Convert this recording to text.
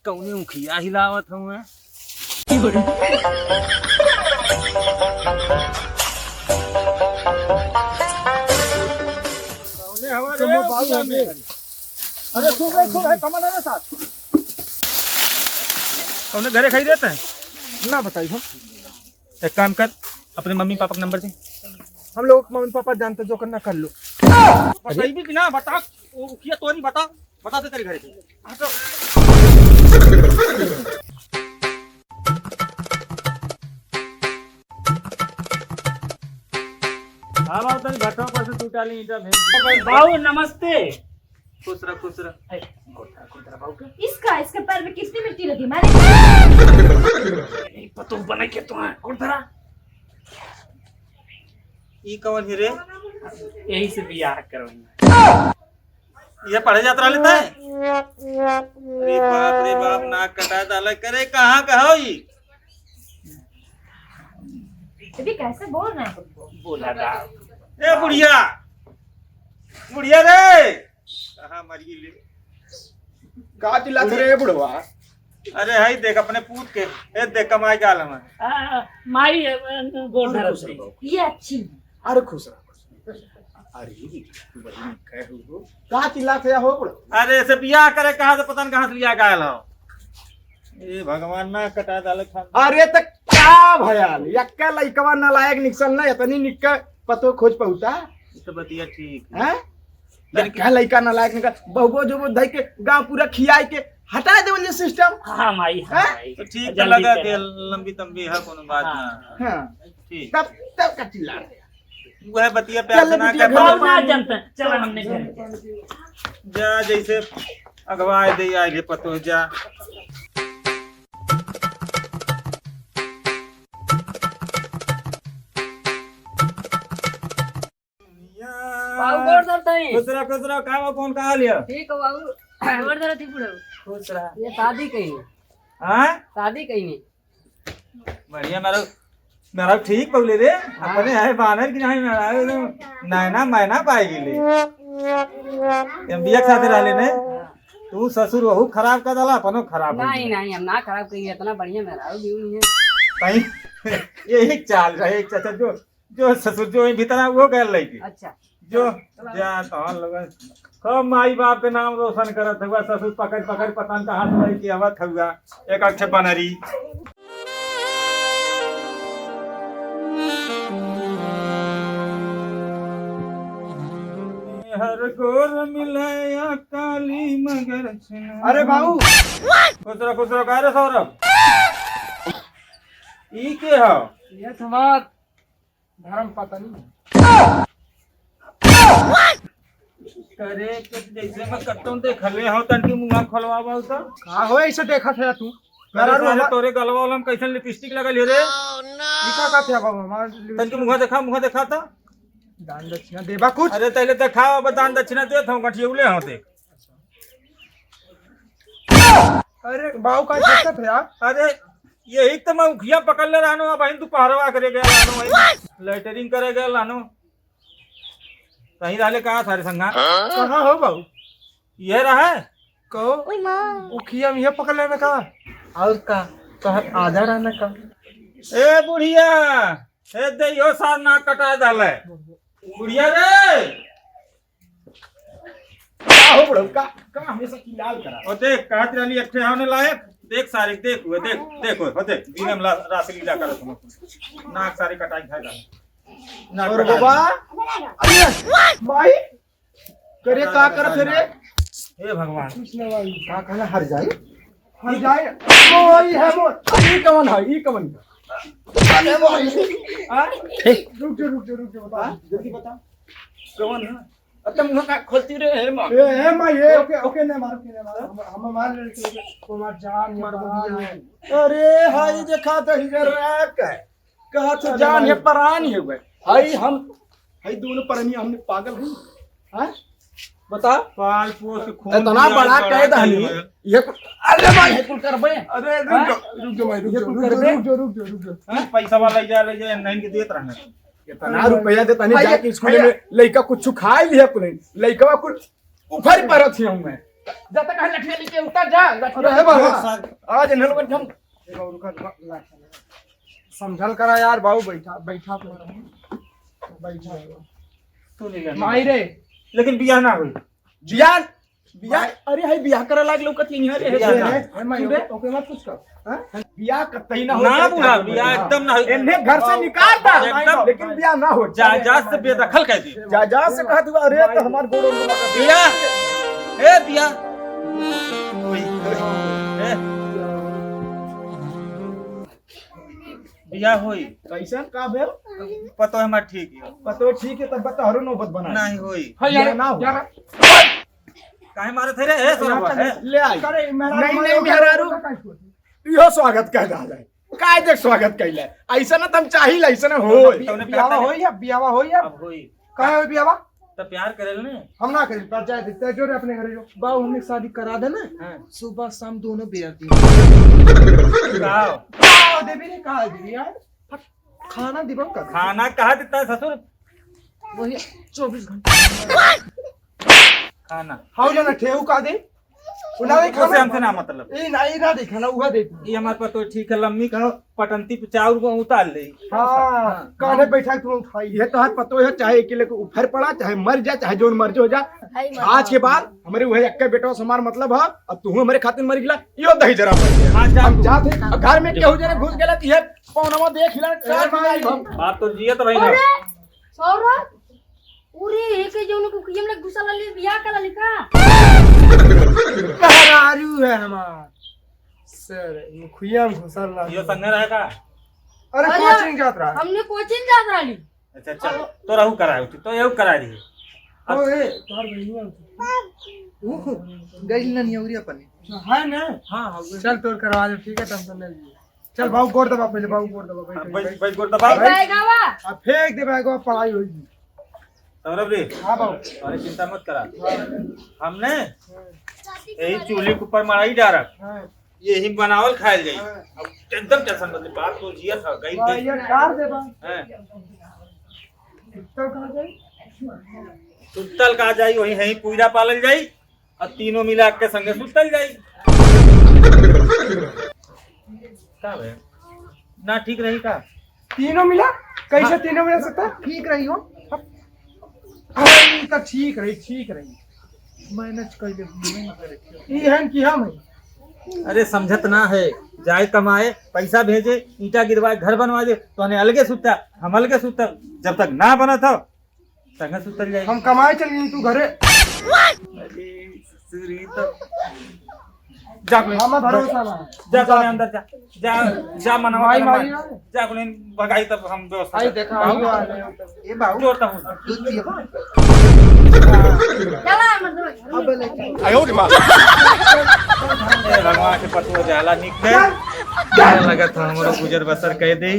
कौने मुखिया हिलावत हूँ अरे खूब है कमल है साथ कौने घरे खाई देते हैं ना बताइए हम एक काम कर अपने मम्मी पापा का नंबर दे हम लोग मम्मी पापा जानते जो करना कर लो बताई भी ना बता वो मुखिया तो नहीं बता दे तेरे घरे से हाँ बाबू तनी घटना पर से टूटा ली ईटा भेज बाबू नमस्ते। खुश रह इसके पैर में कितनी मिट्टी लगी मैंने पतो बने के तो है और धरा ई कौन है रे यही से बियाह करवाना ये पढ़े यात्रा लेता है अरे बाप नाक कटा डाला करे कहाँ का हो ये अभी कैसे बोल रहे हैं बोला था ए बुढ़िया रे कहाँ मरी ले का चिल्लात रे बुढ़वा अरे हाई देख अपने पूत के ए देख कमाई गाल हम माई गोल धरा से ये अच्छी अरे खुश रह अरे बड़ी कहू का चिल्लात हो बुढ़वा अरे से बियाह करे कहाँ से पता नहीं कहाँ से लिया गायल हो ए भगवान ना कटा डाले खान अरे त क्या भयाल यक्का लइकवा नालायक निकसल ना इतनी निक पतो खोज पहुंचा तो बतिया ठीक हैं क्या लइका नालायक निकल बहुबो जो धई के गांव पूरा खियाई के हटा देवल ये सिस्टम हाँ माई तो ठीक है लगा के लंबी तंबी है कोनो बात ना हां ठीक तब का चिल्ला रहे वह बतिया प्यार से ना कर बाबू ना जानते चलो हमने घर जा जैसे अगवाए दे आए पतो जा बाबू गोड़ धरता है खुसरा का कौन कहा लिया ठीक है बाबू गोड़ धरत ही बुढ़ऊ खुश रहा ये शादी कहीं हां शादी कहीं नहीं बढ़िया मेरा ठीक पगले रे अपने है बानर की नहीं मेरा नैना मैना पाएगी ले एमबीए के साथ रहले ने तू ससुर वहू खराब कर दला अपनो खराब नहीं नहीं हम ना खराब कहीं इतना बढ़िया मेरा व्यू नहीं है कहीं यही चाल रहे चाचा जो ससुर जो भीतर है वो कर लेगी अच्छा जो जा तो लोग कब माई बाप के नाम रोशन करत हुआ ससुर पकड़ पता न कहां से की आवत हुआ एक अक्षर बनरी हर गोर मिलाया काली मगर अरे बाबू खुसरा का रे सौरभ ई के हो ये तुम्हारा धर्म पता नहीं करे के जैसे मैं कट्टों देखले हो तन की मुंह खोलवावा तो का हो ऐसे देखा था तू मेरा रो तोरे गलवा वाला में कैसन लिपस्टिक लगल रे ई का था बाबू हमार तन की मुंह देखा था दान दक्षिणा देबा कुछ अरे तैले तो खा अब दान दक्षिणा देत हूं गठियौले हो देख अरे बाबू का दिक्कत है यार अरे यही तो मैं उखिया पकड़ ले रहनो अब हिंदू पहरवा करे गया रहनो लेटरिंग करे गया रहनो कहीं रहले कहा थारे संगा कहां हो बाबू ये रहा को उखिया में ये पकड़ लेने का और का कहा आधा रहना का ए बुढ़िया ए देयो सार ना कटा डाले बुढ़िया रे का हो बड़ो का हमेशा की लाल करा ओ देख कहत रहली अठे होने लायक देख सारे देख हुए देखो हो देख दिनम रास लीला करत हम नाक सारी कटाई खाएगा नाक और बाबा अरे भाई करे का करत रे हे भगवान कृष्ण भाई का कहला हर जाए ओई है वो ई कौन है ई कौन अरे भाई रुक जा बता जल्दी बता कौन है अब तुम मुंह का खोलती रहे है मां ए मां ये ओके ने मारो हम मार ले को मार जान मार दिया अरे हाय देखा तो हिगर रैक है कहा तो जान है प्राण है वे हाय हम हाय दोनों परनी हमने पागल हूं हैं बता पाल पोस खून इतना बड़ा कैद हनी ये अरे भाई कुल करबे अरे रुक जा भाई रुक जा पैसा वाला ले जा नहीं के देत रहना इतना रुपया दे तनी जाके स्कूल में लइका कुछ खाई लिया कुल लइका कुल उफर परत ही हूं मैं जब तक लठिया लेके उतर जा अरे हे बाबा आज नलवन हम समझल करा यार बाबू बैठा बैठा बैठा तू नहीं लेना। माई रे लेकिन बियाह ना हुई। बियाह बियाह अरे हाय बियाह करे लाग लोग कती यहाँ रे बियाह ना। हे माई रे ओके मत कुछ कर हां बियाह कतई ना हो ना बुढ़ा बियाह एकदम ना हुई। इन्हें घर से निकाल दा एकदम। लेकिन बियाह ना हो जायदाद से बेदखल कर दी। जायदाद से कह दूं अरे तो हमार गोड़ों में बियाह ए बियाह हुई। ए, बियाह हुई। कैसन का भेल पतो है हमार ठीक है। पतो ठीक है तब बता हरो नौबत बना नहीं हुई। यार ना हो काहे मारे थे रे ए सोरबा ए ले आई नहीं नहीं मेहरारू इहो स्वागत कह दा है काय देख स्वागत कैले ऐसा ना तुम चाहिल ऐसा ना हो तूने बियावा होई या बियावा होई या अब हुई। काय होई बियावा तो प्यार करेल ने। हम ना करी पर जाए देते जो रे अपने घरे जो बाऊ हमने शादी करा दे ना हां सुबह शाम दोनों बेर दी काओ का देबी रे का देबी यार खाना दिबो का खाना कहा देता है ससुर। वही 24 घंटे खाना हाउ जाना ठेऊ का दे उनावे उसे खाना हमसे ना मतलब। ए नहीं ना दे खाना उहा दे ये हमारे पास तो ठीक है। लम्मी का पटंती पे चाउर को उतार ले। हां काने बैठा तुम उठाई है तो हाथ पतो है चाहे अकेले को उफर पड़ा चाहे मर जा चाहे जोन मर्जी हो जा आज के बाद हमारे वही अक्के बेटा समार मतलब है अब तू हमारे खातिर मर गिला यो दही जरा हाँ जा हम जाते घर में केहू जरा घुस गेला त ये पौनवा देख हिला चार मारी हम बात तो जिया तो भाई ना। अरे सौरभ उरे एक जोन को कियम ले घुसा ले बियाह करा लिखा मेहरारू है हमार सर मुखिया में घुसल ना यो संगे रहेगा। अरे कोचिंग जात रहा हमने कोचिंग जात रही। अच्छा चल तो रहू कराए तो यू करा दी। ओए तोर बहिनी गई ना नियौरी अपन है ना हां चल तोर करवा दे ठीक है टेंशन ले चल बाबू गोड़ दबा पहले बाबू गोड़ दबा बैठ बैठ गोड़ दबा। जाएगा वा अब फेंक दे बैग पढ़ाई होगी सौरभ रे हां बाबू अरे चिंता मत करा। हमने यही चूल्हे के ऊपर मड़ाई डाला हां यही बनावल खायल जाई। अब एकदम टेंशन मत ले। बात तो जिया था गई वाह ये कार दे बा हैं तो कहां जाई सुतल का जाई वही यही पूरा पालल जाई और तीनों मिला के संगे सुतल जाई। का बे ना ठीक रही का। तीनों मिला कैसे तीनों मिला सकता ठीक रही हो तो ठीक रही मैनेज कर ले ई हन की हम है अरे समझत ना है। जाए कमाए पैसा भेजे ईटा गिरवाए घर बनवा दे तो हने अलगे सुता हम अलगे सुता जब तक ना बना था संगे सुतल जाए। हम कमाए चल गई तू घरे अरे ससुरी तो जा कोई हमें भरोसा ना जा कोई अंदर जा जा जा मनवा माई मारी जा कोई भगाई तब हम व्यवस्था आई देखा ए बाबू जोड़ता हूं दूध पिए चला मतलब अब ले आयो रे मां भगवान के पतो जाला निक है लगा था हमरो गुजर बसर कह दे।